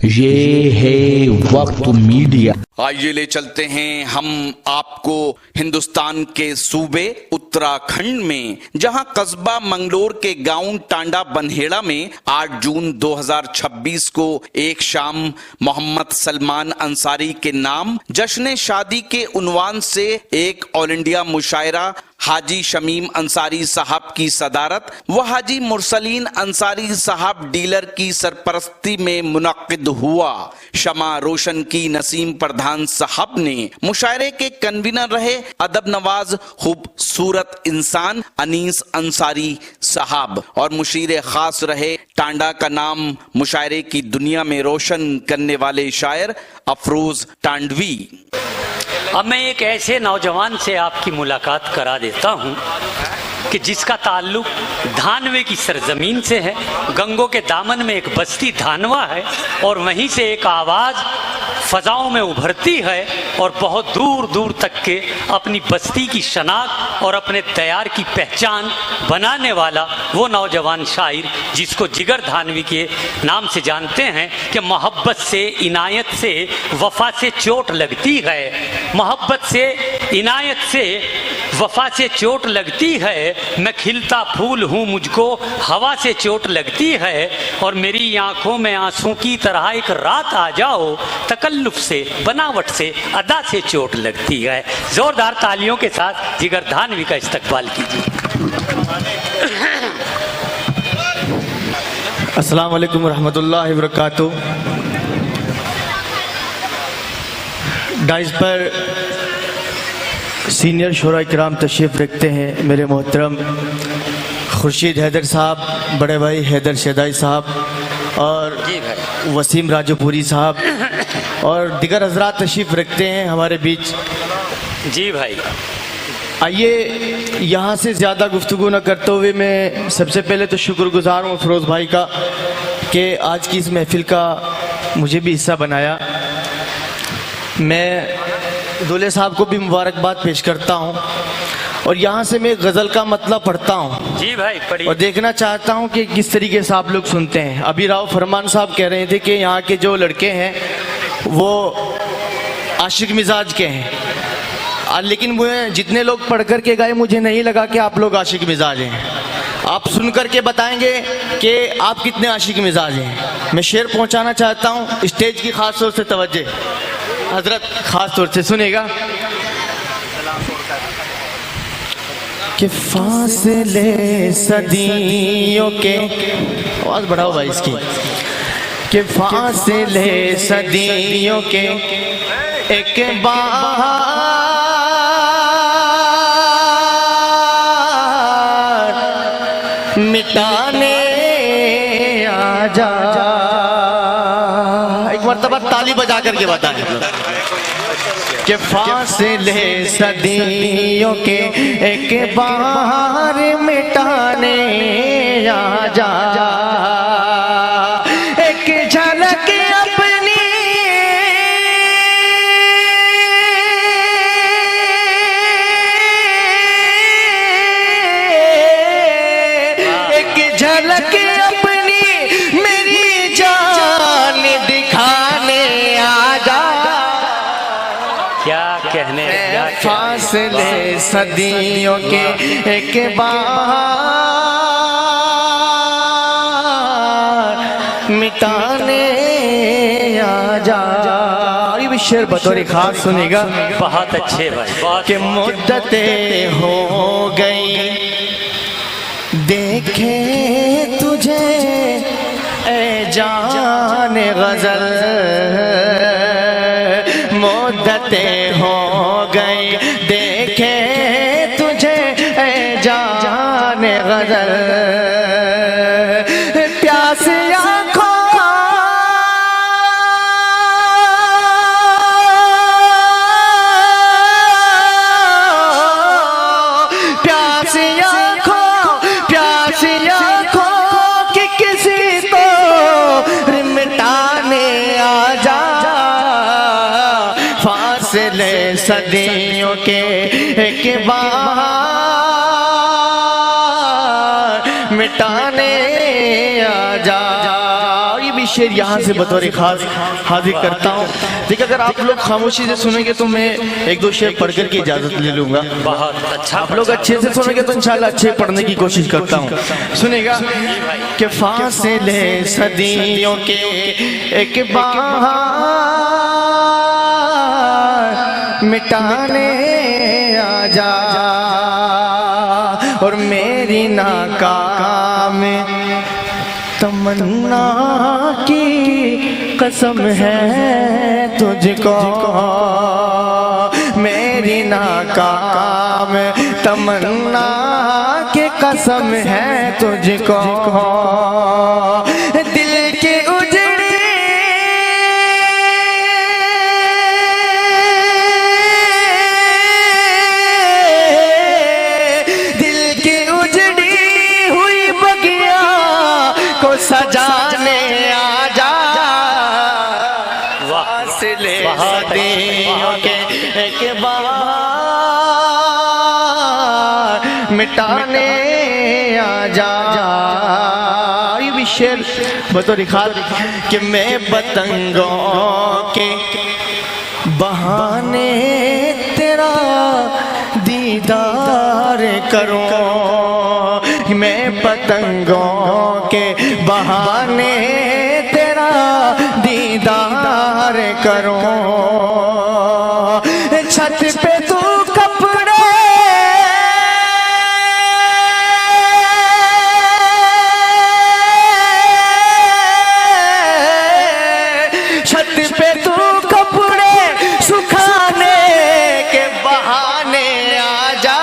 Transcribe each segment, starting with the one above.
یہ ہے وقت میڈیا۔ آئیے لے چلتے ہیں ہم آپ کو ہندوستان کے صوبے اتراکھنڈ میں، جہاں قصبہ منگلور کے گاؤں ٹانڈا بنہیڑا میں 8 جون 2026 کو ایک شام محمد سلمان انصاری کے نام جشن شادی کے عنوان سے ایک آل انڈیا مشاعرہ حاجی شمیم انصاری صاحب کی صدارت و حاجی مرسلین انصاری صاحب ڈیلر کی سرپرستی میں منعقد ہوا۔ شمع روشن کی نسیم پردھان صاحب نے مشاعرے کے کنوینر رہے ادب نواز خوبصورت انسان انیس انصاری صاحب، اور مشیر خاص رہے ٹانڈا کا نام مشاعرے کی دنیا میں روشن کرنے والے شاعر افروز ٹانڈوی۔ اب میں ایک ایسے نوجوان سے آپ کی ملاقات کرا دیتا ہوں کہ جس کا تعلق دھانوے کی سرزمین سے ہے۔ گنگوں کے دامن میں ایک بستی دھانوا ہے، اور وہیں سے ایک آواز فضاؤں میں ابھرتی ہے، اور بہت دور دور تک کے اپنی بستی کی شناخت اور اپنے دیار کی پہچان بنانے والا وہ نوجوان شاعر جس کو جگر دھانوی کے نام سے جانتے ہیں کہ محبت سے، عنایت سے، وفا سے چوٹ لگتی ہے، محبت سے، عنایت سے، وفا سے چوٹ لگتی ہے، میں کھلتا پھول ہوں مجھ کو ہوا سے چوٹ لگتی ہے، اور میری آنکھوں میں آنسوں کی طرح ایک رات آ جاؤ، تکلف سے، بناوٹ سے، ادا سے چوٹ لگتی ہے۔ زوردار تالیوں کے ساتھ جگر دھانوی کا استقبال کیجیے۔ السلام علیکم ورحمۃ اللہ وبرکاتہ۔ ڈائز پر سینئر شعراء کرام تشریف رکھتے ہیں، میرے محترم خورشید حیدر صاحب، بڑے بھائی حیدر شیدائی صاحب، اور وسیم راجو پوری صاحب، اور دیگر حضرات تشریف رکھتے ہیں ہمارے بیچ۔ جی بھائی، آئیے یہاں سے زیادہ گفتگو نہ کرتے ہوئے میں سب سے پہلے تو شکر گزار ہوں افروز بھائی کا کہ آج کی اس محفل کا مجھے بھی حصہ بنایا۔ میں دولے صاحب کو بھی مبارکباد پیش کرتا ہوں، اور یہاں سے میں غزل کا مطلب پڑھتا ہوں۔ جی بھائی پڑھیے۔ اور دیکھنا چاہتا ہوں کہ کس طریقے سے آپ لوگ سنتے ہیں۔ ابھی راؤ فرمان صاحب کہہ رہے تھے کہ یہاں کے جو لڑکے ہیں وہ عاشق مزاج کے ہیں، لیکن وہ جتنے لوگ پڑھ کر کے گئے مجھے نہیں لگا کہ آپ لوگ عاشق مزاج ہیں۔ آپ سن کر کے بتائیں گے کہ آپ کتنے عاشق مزاج ہیں۔ میں شعر پہنچانا چاہتا ہوں، اسٹیج کی خاص طور سے توجہ حضرت خاص طور سے سنے گا کہ فاصلے صدیوں کے، آواز بڑھاؤ بھائی اس کی، کہ فاصلے صدیوں کے ایک بار مٹانے آ جا۔ ایک مرتبہ تالی بجا کر کے بتائیں کہ فاصلے صدیوں کے ایک بار مٹانے آ جا، ایک جھلک اپنی ایک جھلک اپنی میری جان دکھانے آ جا۔ کیا کہنے، فاصلے صدیوں کے ایک بار مٹانے آ جا۔ یہ بھی شعر بطور خاص سنے گا۔ بہت اچھے بھائی، بہت کہ مدتیں ہو گئی دیکھے تجھے اے جان غزل، مدتیں ہو گئی دیکھے تجھے اے جان غزل، پیاسی آنکھوں پیاسی آنکھوں پیاسی آنکھوں کی کسی تو مٹانے آ جا، فاصلے صدیوں کے ایک بار مٹانے آ جا۔ یہ بھی شعر یہاں سے بطور خاص حاضر کرتا ہوں. دیکھیں اگر آپ لوگ خاموشی سے سنیں گے تو میں ایک دو شعر پڑھ کر کے اجازت لے لوں گا. بہت اچھا. آپ لوگ اچھے سے سنیں گے تو انشاءاللہ اچھے پڑھنے کی کوشش کرتا ہوں. سنیں گا کہ فاصلے صدیوں کے ایک بہار مٹانے آ جا اور میری ناکام تمنا کی قسم ہے تجھ کو، میری ناکام تمنا کی قسم ہے تجھ کو. دل کے اجڑے دل کی اجڑی ہوئی بگیا کو سجانے آ جا. فاصلے صدیوں کے ایک بہار مٹانے آ جا. یہ بھی شعر بطور خاص کہ میں پتنگوں کے بہانے تیرا دیدار کروں، میں پتنگوں کے بہانے تیرا دیدار کروں. چھت پہ تو کپڑے چھت پہ تو کپڑے سکھانے کے بہانے آ جا.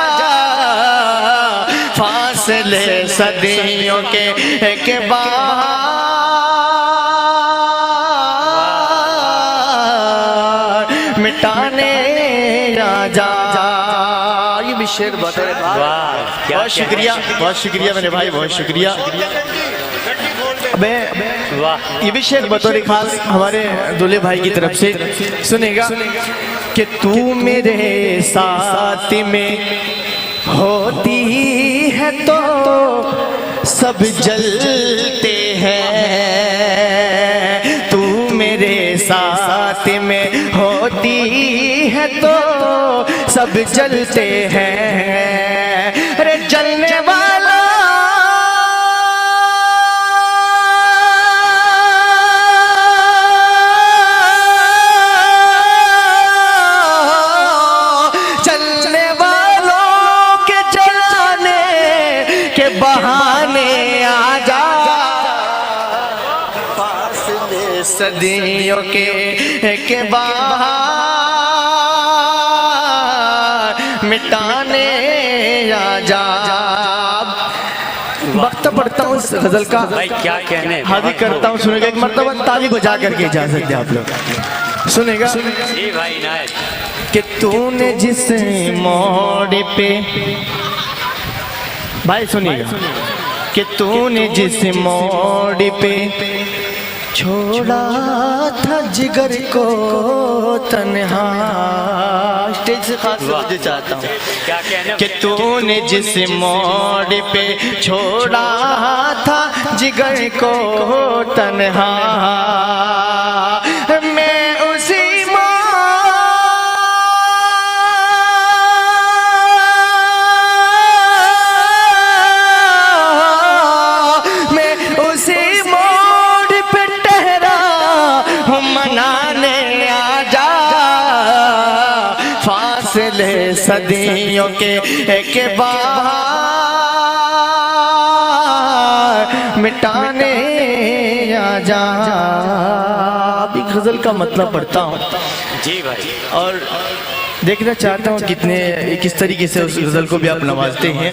فاصلے صدیوں کے ایک بہار مٹانے آ جا. یہ بھی شعر بہت شکریہ، بہت شکریہ میرے بھائی، بہت شکریہ. یہ بھی شعر بطور خاص ہمارے دولے بھائی کی طرف سے سنے گا کہ تو میرے ساتھ میں ہوتی ہے تو سب جلتے ہیں، تو میرے ساتھ میں ہوتی ہے تو سب جلتے ہیں. ارے جلنے والا جلنے والوں کے جلانے کے بہانے آ جا. فاصلے صدیوں کے ایک بہار مٹانے آ جا. وقت پڑھتا ہوں اس غزل کا، بھائی کیا کہنے. حاضر کرتا ہوں. سنے گا ایک مرتبہ تالی بجا کر کے اجازت دے آپ لوگ. سنے گا جی بھائی نائب. کہ تو نے جس موڑ پہ، بھائی سنیے گا کہ تو نے جس موڑ پہ چھوڑا تھا جگر کو تنہا. اسٹیج سے خاص توجہ چاہتا ہوں کیا کہنے کہ تو نے جس موڑ پہ چھوڑا تھا جگر کو تنہا، میں اسی موڑ پہ ٹہرا ہوں منانے آ جا. فاصلے صدیوں کے ایک بہار مٹانے آ جا. اب ایک غزل کا مطلب پڑھتا ہوں جی بھائی. اور دیکھنا چاہتا ہوں کس طریقے سے اس غزل کو بھی آپ نوازتے ہیں.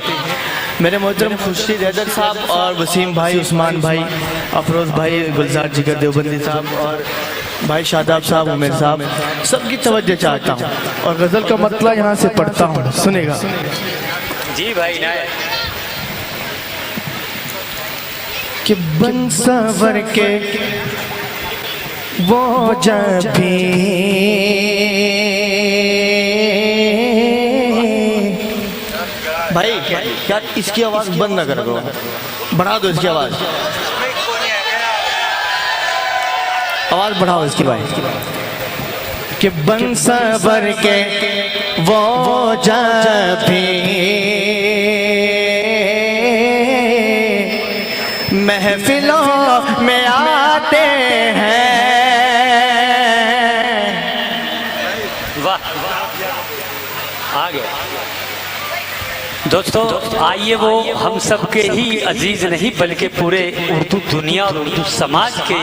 میرے محترم خورشید حیدر صاحب اور وسیم بھائی، عثمان بھائی، افروز بھائی، گلزار جگر دیوبندی صاحب اور بھائی شاداب صاحب، عمر صاحب، سب کی توجہ چاہتا ہوں اور غزل کا مطلب یہاں سے پڑھتا ہوں. سنے گا جی بھائی نائب. کہ بن سنور کے وہ جب بھی بھائی کیا اس کی آواز بند نہ کرو، بڑھا دو اس کی آواز. آواز بڑھاؤ اس کی بھائی. کہ بن صبر کے وہ جب بھی محفلوں میں آتے ہیں. واہ آگے دوستو آئیے وہ ہم سب کے ہی عزیز نہیں بلکہ پورے اردو دنیا اور اردو سماج کے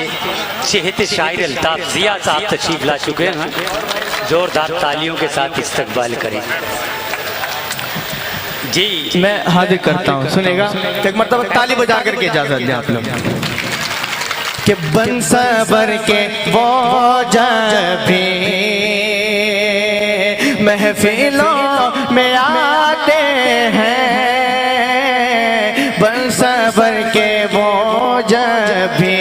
چہتے شاعر الطاف ضیاء صاحب تشریف لا چکے ہیں. زوردار تالیوں کے ساتھ استقبال کریں. جی میں حاضر کرتا ہوں, سنے گا ایک مرتبہ تالی بجا کر کے اجازت دیں آپ لوگ. کہ بن صبر کے وہ جب بھی محفلوں میں آتے ہیں, بن صبر کے وہ جب بھی,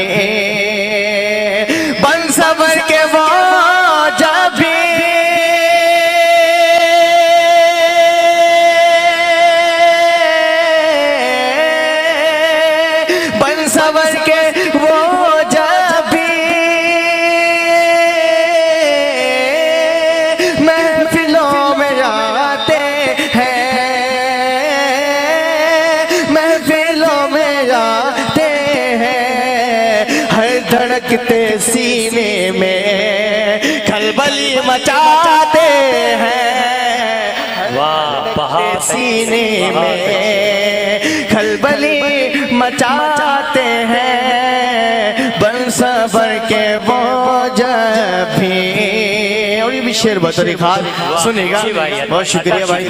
بن صبر کے وہ جب بھی بن صبر کے وہ جب بھی محفلوں میں آتے ہیں, محفلوں میں آتے ہیں, ہر دھڑکتے سینے میں کھلبلی مچاتے ہیں, واہ سینے میں کھلبلی مچاتے ہیں, بن صبر کے وہ جب بھی. اور یہ بھی شعر بطور خاص سنے گا. بہت شکریہ بھائی.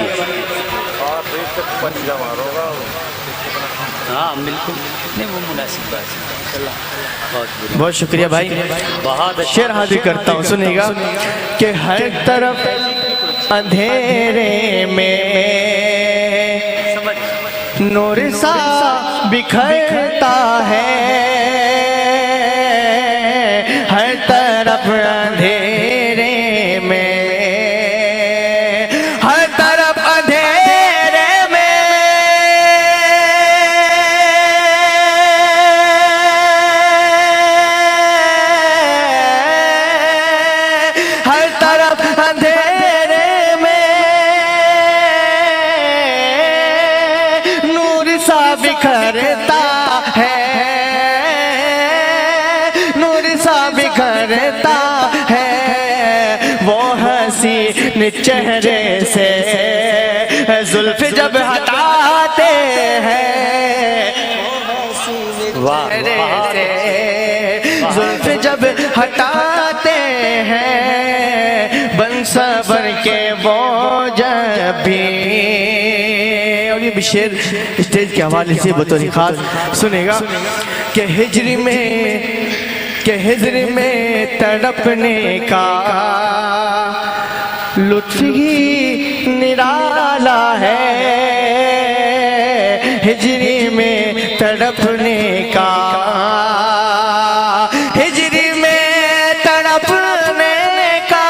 ہاں بالکل نہیں وہ مناسب بات. بہت شکریہ بھائی. شعر حاضر کرتا ہوں, سنے گا. کہ ہر طرف اندھیرے میں نور سا بکھرتا ہے, ہر طرف اندھیرے میں, ہر طرف اندھیرے میں, ہر طرف اندھیرے میں نور سا بکھرتا ہے, نور سا بکھرتا ہے, وہ حسین چہرے سے زلف جب ہٹاتے ہیں, زلف جب ہٹاتے ہیں, بن صبر کے وہ جب بھی. اور یہ بھی شعر اسٹیج کے حوالے سے بطور خاص سنے گا. کہ ہجر میں تڑپنے کا لطف ہی نرالا ہے, ہجری میں تڑپنے کا, ہجری میں تڑپنے کا,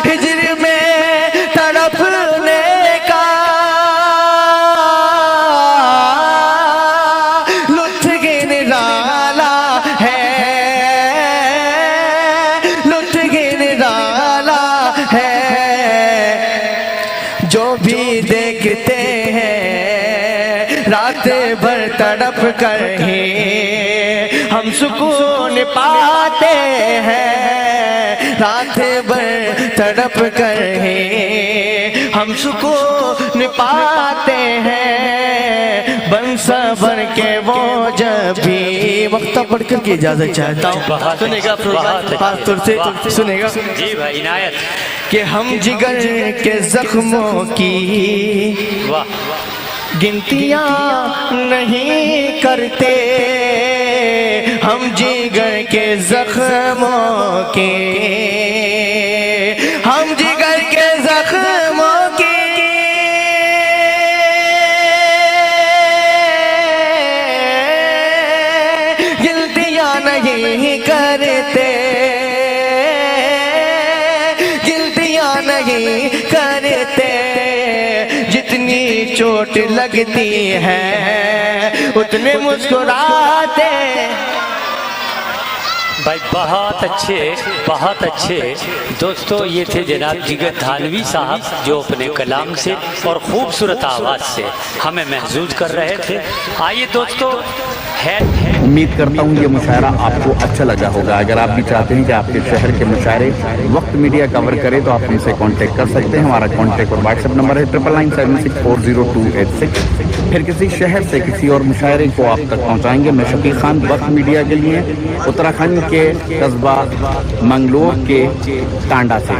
ہجری میں تڑپنے کا لطف ہی نرالا ہے, لطف ہی نرالا ہے, جو بھی دیکھتے ہیں رات بھر تڑپ کر ہی ہم سکون پاتے ہیں, رات بھر تڑپ کر ہی ہم سکون پاتے ہیں, بن صبر کے وہ جب بھی. وقت پڑھ کر کے اجازت چاہتا ہوں, سنے گا خاص طور سے سنے گا. جی بھائی عنایت. کہ ہم جگر کے زخموں کی گنتیاں نہیں کرتے, ہم جگر کے زخموں کی, ہم جگر کے زخموں کی گنتیاں نہیں کرتے, گنتیاں نہیں کرتے, جتنی چوٹ لگتی ہے اتنے مسکراتے. بھائی بہت اچھے دوستو، یہ تھے جناب جگر دھانوی صاحب جو اپنے کلام سے اور خوبصورت آواز سے ہمیں محظوظ کر رہے تھے. آئیے دوستو، امید کرتا ہوں یہ مشاعرہ آپ کو اچھا لگا ہوگا. اگر آپ بھی چاہتے ہیں کہ آپ کے شہر کے مشاعرے وقت میڈیا کور کرے تو آپ ہم سے کانٹیکٹ کر سکتے ہیں. ہمارا کانٹیکٹ اور واٹس ایپ نمبر ہے 9997640286. پھر کسی شہر سے کسی اور مشاعرے کو آپ تک پہنچائیں گے. میں شفیق خان وقت میڈیا کے لیے اتراکھنڈ کے قصبہ منگلور کے ٹانڈا سے.